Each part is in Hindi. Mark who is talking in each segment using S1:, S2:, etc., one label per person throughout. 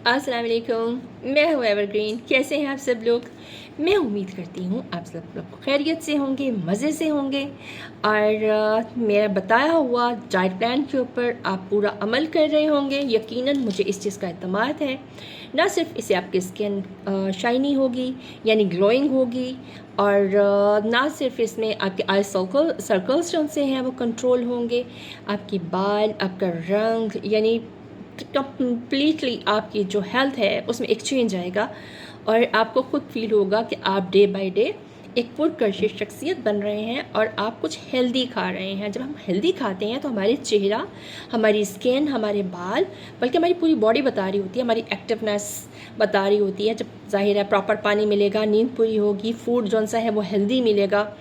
S1: अस्सलाम वालेकुम, मैं हूँ एवरग्रीन। कैसे हैं आप सब लोग? मैं उम्मीद करती हूँ आप सब लोग खैरियत से होंगे, मज़े से होंगे और मेरा बताया हुआ डाइट प्लान के ऊपर आप पूरा अमल कर रहे होंगे। यकीनन मुझे इस चीज़ का एतमाद है। ना सिर्फ इससे आपकी स्किन शाइनी होगी यानी ग्लोइंग होगी और ना सिर्फ इसमें आपके आई सर्कल्स जो से हैं वो कंट्रोल होंगे, आपके बाल, आपका रंग यानी कम्प्लीटली आपकी जो हेल्थ है उसमें एक चेंज आएगा और आपको खुद फील होगा कि आप डे बाय डे एक पुरकशिश शख्सियत बन रहे हैं और आप कुछ हेल्दी खा रहे हैं। जब हम हेल्दी खाते हैं तो हमारे चेहरा, हमारी स्किन, हमारे बाल, बल्कि हमारी पूरी बॉडी बता रही होती है, हमारी एक्टिवनेस बता रही होती है। जब जाहिर है प्रॉपर पानी मिलेगा, नींद पूरी होगी, फूड जौन सा है वो हेल्दी मिलेगा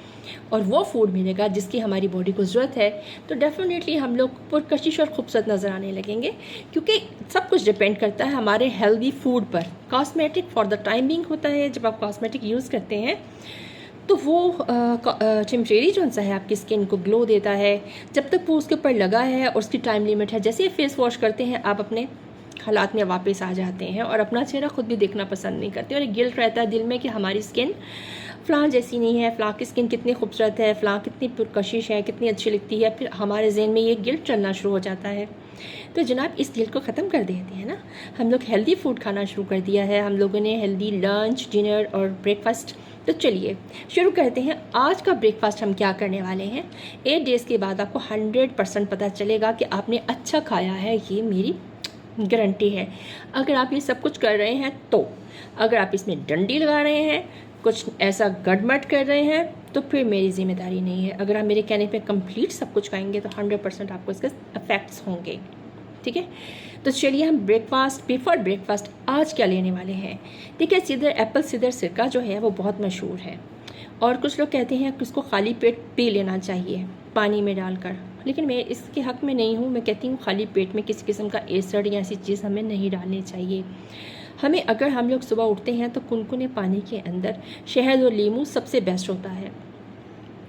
S1: और वो फूड मिलेगा जिसकी हमारी बॉडी को ज़रूरत है, तो डेफिनेटली हम लोग पुरकशिश और खूबसूरत नज़र आने लगेंगे। क्योंकि सब कुछ डिपेंड करता है हमारे हेल्दी फूड पर। Cosmetic for the time being होता है, जब आप कॉस्मेटिक यूज़ करते हैं तो वो टेम्परेरी जो सा है आपकी स्किन को ग्लो देता है। जब तक वो उसके ऊपर लगा है और उसकी टाइम लिमिट है, जैसे फेस वॉश करते हैं आप अपने हालात में वापस आ जाते हैं और अपना चेहरा खुद भी देखना पसंद नहीं करते और एक गिल्ट रहता है दिल में कि हमारी स्किन फ़लाँ जैसी नहीं है, फ़लाँ की स्किन कितनी खूबसूरत है, फ़लाँ कितनी पुरकशिश है, कितनी अच्छी लगती है। फिर हमारे जहन में ये गिल्ट चलना शुरू हो जाता है। तो जनाब इस गिल्ट को ख़त्म कर देते हैं ना, हम लोग हेल्दी फूड खाना शुरू कर दिया है। हम लोगों ने हेल्दी लंच, डिनर और ब्रेकफास्ट। तो चलिए शुरू करते हैं। आज का ब्रेकफास्ट हम क्या करने वाले हैं। 8 डेज़ के बाद आपको 100% पता चलेगा कि आपने अच्छा खाया है, ये मेरी गारंटी है। अगर आप ये सब कुछ कर रहे हैं तो, अगर आप इसमें डंडी लगा रहे हैं, कुछ ऐसा गड़मट कर रहे हैं, तो फिर मेरी ज़िम्मेदारी नहीं है। अगर आप मेरे कहने पे कंप्लीट सब कुछ खाएंगे तो 100% आपको इसके इफ़ेक्ट्स होंगे। ठीक है, तो चलिए हम ब्रेकफास्ट, बिफोर ब्रेकफास्ट आज क्या लेने वाले हैं। ठीक है, सिदर एप्पल सिदर सिरका जो है वो बहुत मशहूर है और कुछ लोग कहते हैं कि उसको खाली पेट पी लेना चाहिए पानी में डालकर, लेकिन मैं इसके हक़ में नहीं हूँ। मैं कहती हूँ खाली पेट में किसी किस्म का एसिड या ऐसी चीज़ हमें नहीं डालनी चाहिए। हमें, अगर हम लोग सुबह उठते हैं तो कुनकुने पानी के अंदर शहद और नींबू सबसे बेस्ट होता है।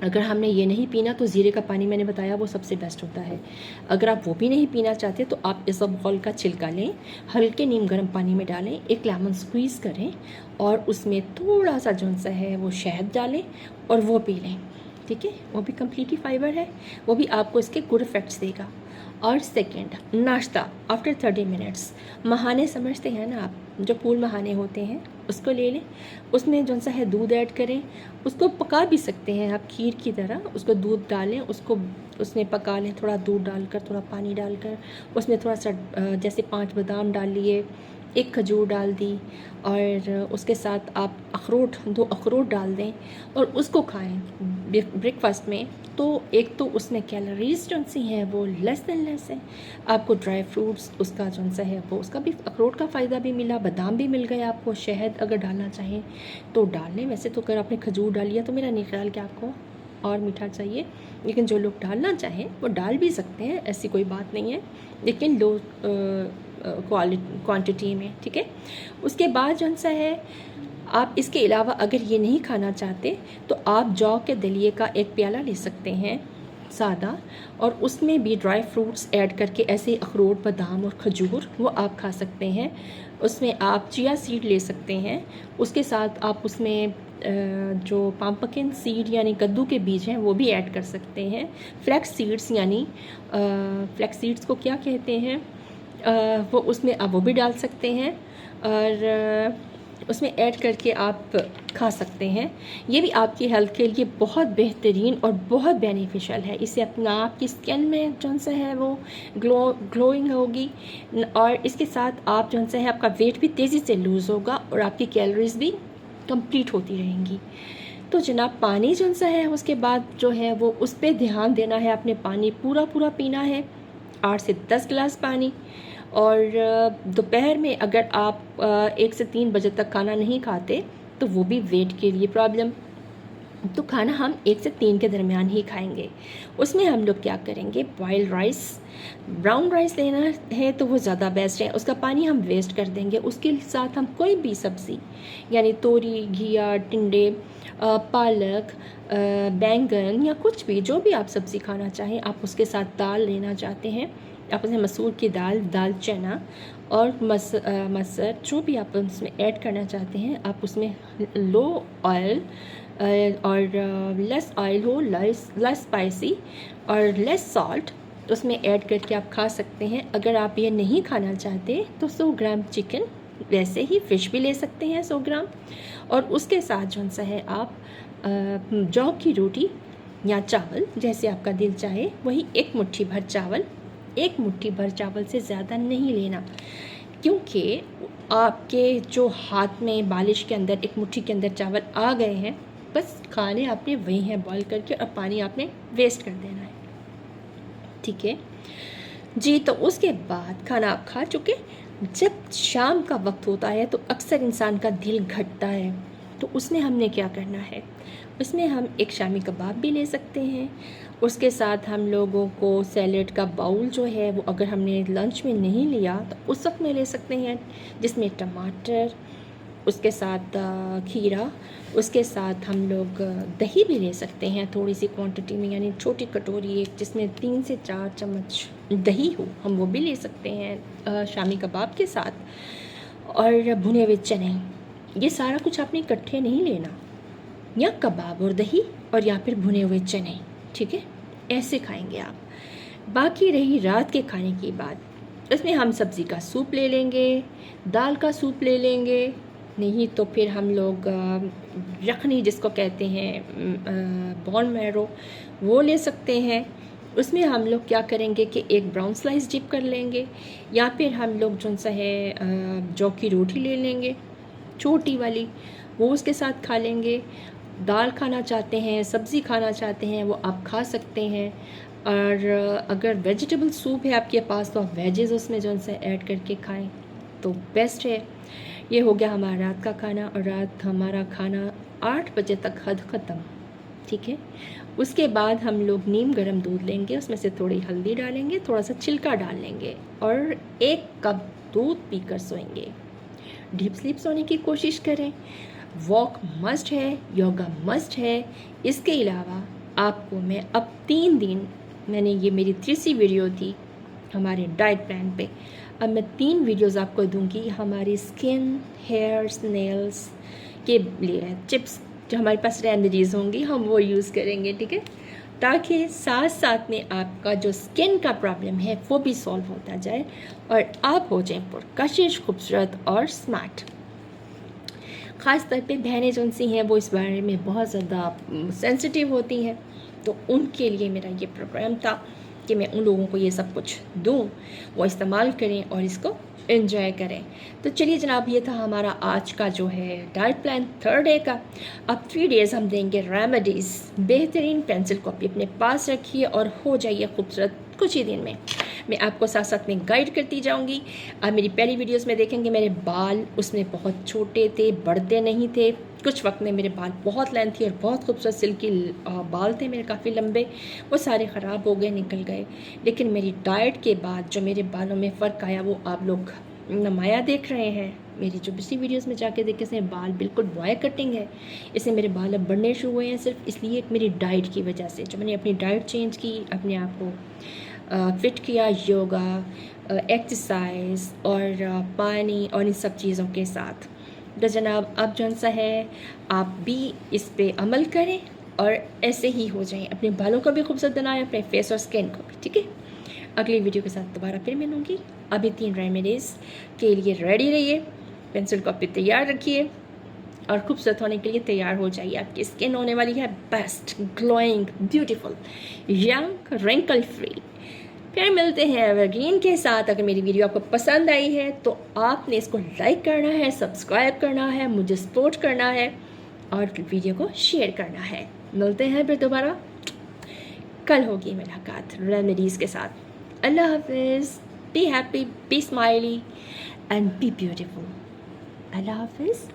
S1: अगर हमने ये नहीं पीना तो ज़ीरे का पानी मैंने बताया वो सबसे बेस्ट होता है। अगर आप वो भी नहीं पीना चाहते तो आप इसबगोल का छिलका लें, हल्के नीम गर्म पानी में डालें, एक लेमन स्क्वीज़ करें और उसमें थोड़ा सा जो सा है वो शहद डालें और वो पी लें। ठीक है, वो भी कम्प्लीटली फाइबर है, वो भी आपको इसके गुड इफ़ेक्ट्स देगा। और सेकंड, नाश्ता आफ्टर 30 मिनट्स। महाने समझते हैं ना आप, जो फूल महाने होते हैं उसको ले लें, उसमें जो सा है दूध ऐड करें, उसको पका भी सकते हैं आप खीर की तरह। उसको दूध डालें, उसको उसमें पका लें, थोड़ा दूध डालकर, थोड़ा पानी डालकर, उसमें थोड़ा सा जैसे 5 बादाम डाल लिए, एक खजूर डाल दी और उसके साथ आप अखरोट, 2 अखरोट डाल दें और उसको खाएं ब्रेकफास्ट में। तो एक तो उसमें कैलोरीज जो सी हैं वो लेस है, आपको ड्राई फ्रूट्स उसका जो सा है वो उसका भी, अखरोट का फ़ायदा भी मिला, बादाम भी मिल गए आपको। शहद अगर डालना चाहें तो डाल लें। वैसे तो अगर आपने खजूर डाल लिया तो मेरा नहीं ख्याल कि आपको और मीठा चाहिए, लेकिन जो लोग डालना चाहें वो डाल भी सकते हैं, ऐसी कोई बात नहीं है, लेकिन लो क्वांटिटी में। ठीक है, उसके बाद जो सा है आप इसके अलावा अगर ये नहीं खाना चाहते तो आप जौ के दलिए का एक प्याला ले सकते हैं सादा, और उसमें भी ड्राई फ्रूट्स ऐड करके, ऐसे अखरोट, बादाम और खजूर, वो आप खा सकते हैं। उसमें आप चिया सीड ले सकते हैं, उसके साथ आप उसमें जो पम्पकिन सीड यानी कद्दू के बीज हैं वो भी ऐड कर सकते हैं। फ्लैक्स सीड्स यानी फ्लैक्स सीड्स को क्या कहते हैं, वो उसमें आप वो भी डाल सकते हैं और उसमें ऐड करके आप खा सकते हैं। ये भी आपकी हेल्थ के लिए बहुत बेहतरीन और बहुत बेनिफिशियल है। इससे अपना आपकी स्किन में जो सा है वो ग्लोइंग होगी और इसके साथ आप जो सा है आपका वेट भी तेज़ी से लूज़ होगा और आपकी कैलोरीज भी कंप्लीट होती रहेंगी। तो जनाब पानी जो सा है उसके बाद जो है वो उस पर ध्यान देना है। आपने पानी पूरा पूरा पीना है, 8 से 10 गिलास पानी। और दोपहर में अगर आप 1 से 3 बजे तक खाना नहीं खाते तो वो भी वेट के लिए प्रॉब्लम। तो खाना हम 1 से 3 के दरमियान ही खाएंगे। उसमें हम लोग क्या करेंगे, बॉइल्ड राइस, ब्राउन राइस लेना है तो वो ज़्यादा बेस्ट है, उसका पानी हम वेस्ट कर देंगे। उसके साथ हम कोई भी सब्ज़ी यानी तोरी, घिया, टिंडे, पालक, बैंगन या कुछ भी, जो भी आप सब्ज़ी खाना चाहें, आप उसके साथ दाल लेना चाहते हैं, आप उसमें मसूर की दाल, दाल चना और मसर जो भी आप उसमें ऐड करना चाहते हैं, आप उसमें लो ऑयल और लेस ऑयल हो, लेस स्पाइसी और लेस सॉल्ट उसमें ऐड करके आप खा सकते हैं। अगर आप ये नहीं खाना चाहते तो 100 ग्राम चिकन, वैसे ही फ़िश भी ले सकते हैं 100 ग्राम, और उसके साथ जो सा है आप जौ की रोटी या चावल, जैसे आपका दिल चाहे वही, एक मुट्ठी भर चावल, एक मुट्ठी भर चावल से ज़्यादा नहीं लेना, क्योंकि आपके जो हाथ में बालिश के अंदर एक मुट्ठी के अंदर चावल आ गए हैं, बस खाने आपने वही हैं बॉईल करके, और पानी आपने वेस्ट कर देना है। ठीक है जी। तो उसके बाद खाना आप खा चुके, जब शाम का वक्त होता है तो अक्सर इंसान का दिल घटता है, तो उसमें हमने क्या करना है, उसमें हम एक शामी कबाब भी ले सकते हैं। उसके साथ हम लोगों को सैलेड का बाउल जो है वो अगर हमने लंच में नहीं लिया तो उस वक्त में ले सकते हैं, जिसमें टमाटर, उसके साथ खीरा, उसके साथ हम लोग दही भी ले सकते हैं थोड़ी सी क्वांटिटी में, यानी छोटी कटोरी एक, जिसमें 3 से 4 चम्मच दही हो, हम वो भी ले सकते हैं शामी कबाब के साथ। और भुने हुए चने, ये सारा कुछ आपने इकट्ठे नहीं लेना, या कबाब और दही और या फिर भुने हुए चने, ठीक है, ऐसे खाएंगे आप। बाकी रही रात के खाने की बात, इसमें हम सब्ज़ी का सूप ले लेंगे, दाल का सूप ले लेंगे, नहीं तो फिर हम लोग यखनी जिसको कहते हैं बॉन मैरो, वो ले सकते हैं। उसमें हम लोग क्या करेंगे कि एक ब्राउन स्लाइस डिप कर लेंगे, या फिर हम लोग जो सा है जौ की रोटी ले लेंगे छोटी वाली, वो उसके साथ खा लेंगे। दाल खाना चाहते हैं, सब्ज़ी खाना चाहते हैं, वो आप खा सकते हैं। और अगर वेजिटेबल सूप है आपके पास तो आप वेजेस उसमें जो सा ऐड करके खाएं तो बेस्ट है। ये हो गया हमारा रात का खाना, और रात हमारा खाना 8 बजे तक हद ख़त्म, ठीक है। उसके बाद हम लोग नीम गर्म दूध लेंगे, उसमें से थोड़ी हल्दी डालेंगे, थोड़ा सा छिलका डाल लेंगे, और 1 कप दूध पीकर सोएंगे। डीप स्लीप सोने की कोशिश करें। वॉक मस्ट है, योगा मस्ट है। इसके अलावा आपको मैं अब 3 दिन, मैंने ये मेरी 3सी वीडियो थी हमारे डाइट प्लान पे, अब मैं 3 वीडियोस आपको दूंगी हमारी स्किन, हेयर्स, नेल्स के लिए चिप्स, जो हमारे पास रेमेडीज़ होंगी हम वो यूज़ करेंगे, ठीक है, ताकि साथ साथ में आपका जो स्किन का प्रॉब्लम है वो भी सॉल्व होता जाए और आप हो जाएं पुरकशिश, खूबसूरत और स्मार्ट। ख़ास तौर पे बहनें जो सी हैं वो इस बारे में बहुत ज़्यादा सेंसिटिव होती हैं, तो उनके लिए मेरा ये प्रोग्राम था कि मैं उन लोगों को ये सब कुछ दूँ, वो इस्तेमाल करें और इसको एंजॉय करें। तो चलिए जनाब, ये था हमारा आज का जो है डाइट प्लान 3rd डे का। अब 3 डेज़ हम देंगे रेमेडीज़। बेहतरीन पेंसिल कॉपी अपने पास रखिए और हो जाइए खूबसूरत कुछ ही दिन में। मैं आपको साथ साथ में गाइड करती जाऊंगी। आप मेरी पहली वीडियोस में देखेंगे मेरे बाल उसमें बहुत छोटे थे, बढ़ते नहीं थे। कुछ वक्त में मेरे बाल बहुत लेंथी और बहुत खूबसूरत सिल्की बाल थे मेरे, काफ़ी लंबे, वो सारे ख़राब हो गए, निकल गए। लेकिन मेरी डाइट के बाद जो मेरे बालों में फ़र्क आया वो आप लोग नुमाया देख रहे हैं। मेरी जो पिछली वीडियोस में जाके देखे इसमें बाल बिल्कुल बॉय कटिंग है, इसमें मेरे बाल अब बढ़ने शुरू हुए हैं सिर्फ इसलिए मेरी डाइट की वजह से। जो मैंने अपनी डाइट चेंज की, अपने आप को फिट किया, योगा, एक्सरसाइज और पानी और इन सब चीज़ों के साथ। तो जनाब अब जौन सा है आप भी इस पे अमल करें और ऐसे ही हो जाएं, अपने बालों को भी खूबसूरत बनाएं, अपने फेस और स्किन को भी, ठीक है। अगली वीडियो के साथ दोबारा फिर मिलूँगी। अभी 3 रेमेडीज़ के लिए रेडी रहिए, पेंसिल कॉपी तैयार रखिए और खूबसूरत होने के लिए तैयार हो जाइए। आपकी स्किन होने वाली है best, glowing, beautiful, young, wrinkle free. फिर मिलते हैं एवरग्रीन के साथ। अगर मेरी वीडियो आपको पसंद आई है तो आपने इसको लाइक करना है, सब्सक्राइब करना है, मुझे सपोर्ट करना है और वीडियो को शेयर करना है। मिलते हैं फिर दोबारा, कल होगी मुलाकात रेमेडीज़ के साथ। अल्लाह हाफिज़। Be happy, be smiley and be beautiful. अल्लाह हाफिज़।